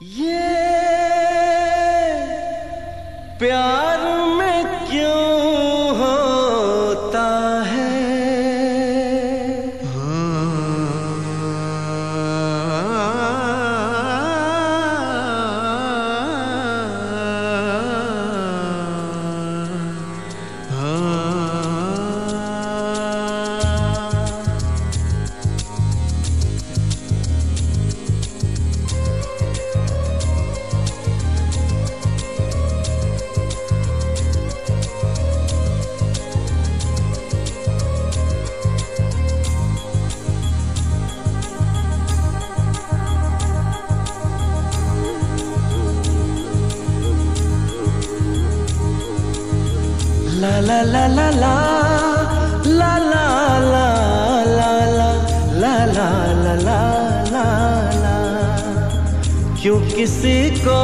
ये प्यार में क्यों होता है? La la la la la la la la la la la la la la la la। क्यों किसी को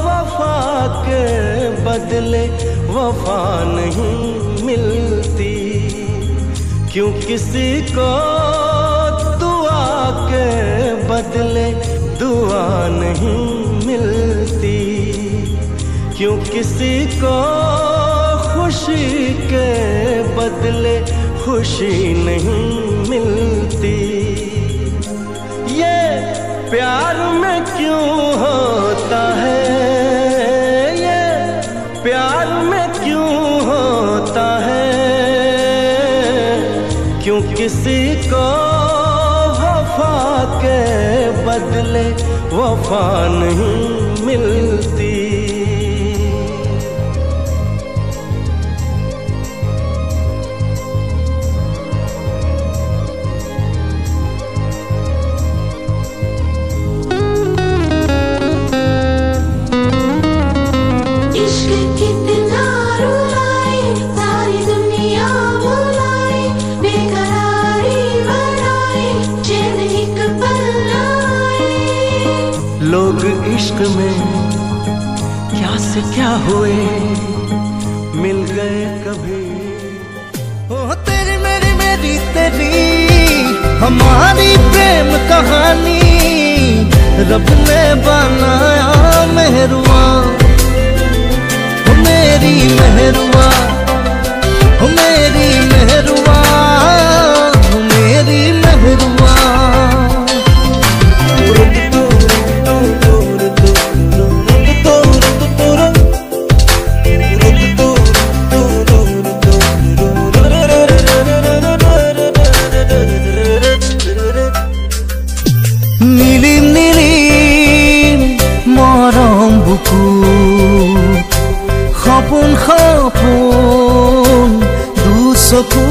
वफा के बदले वफा नहीं मिलती? क्यों किसी को दुआ के बदले दुआ नहीं मिलती? क्यों किसी को खुशी के बदले खुशी नहीं मिलती? ये प्यार में क्यों होता है? ये प्यार में क्यों होता है? क्यों किसी को वफा के बदले वफा नहीं मिलती? लोग इश्क में क्या से क्या हुए, मिल गए कभी। ओ तेरी मेरी मेरी तेरी हमारी प्रेम कहानी रब ने बनाया मेहरुआ। ओ मेरी मेहरुआ, ओ मेरी मेहरुआ, ओ मेरी मेहरुआ। Khapun khapun du soku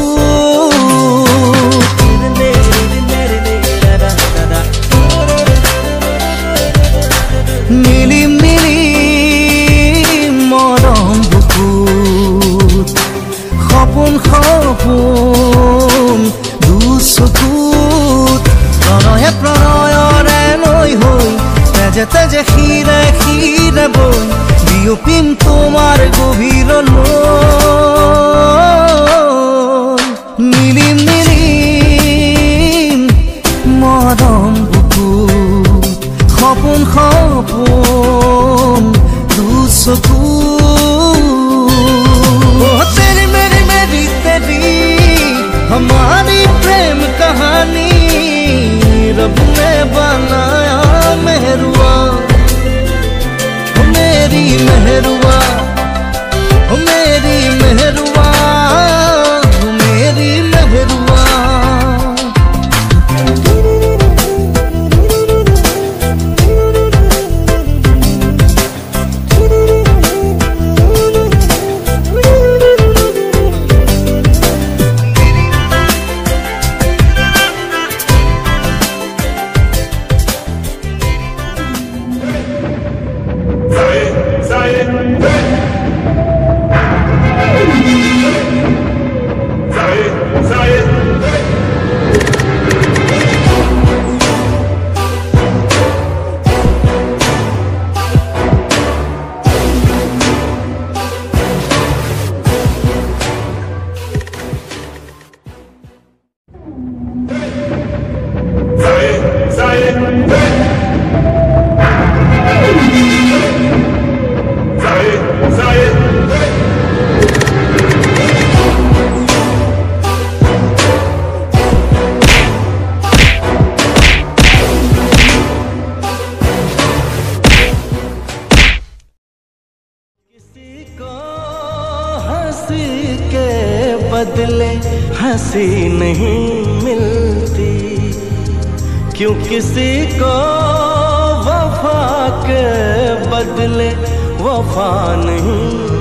mili mili moram buku khapun khapun du soku pranaya pranaya renoi hoi teje teje khire khire boy প্রেম তোমার গভীর মিলিম মিলিম মরম বুকু খপন খপন দু চকু। तेरी मेरी मेरी तेरी हमारी प्रेम कहानी रब ने बनाया मेहरुआ। मेरी मेहरुआ, ओ मेरी मेहरुआ, ओ मेरी मेहरुआ। हंसी नहीं मिलती, क्यों किसी को वफा के बदले वफा नहीं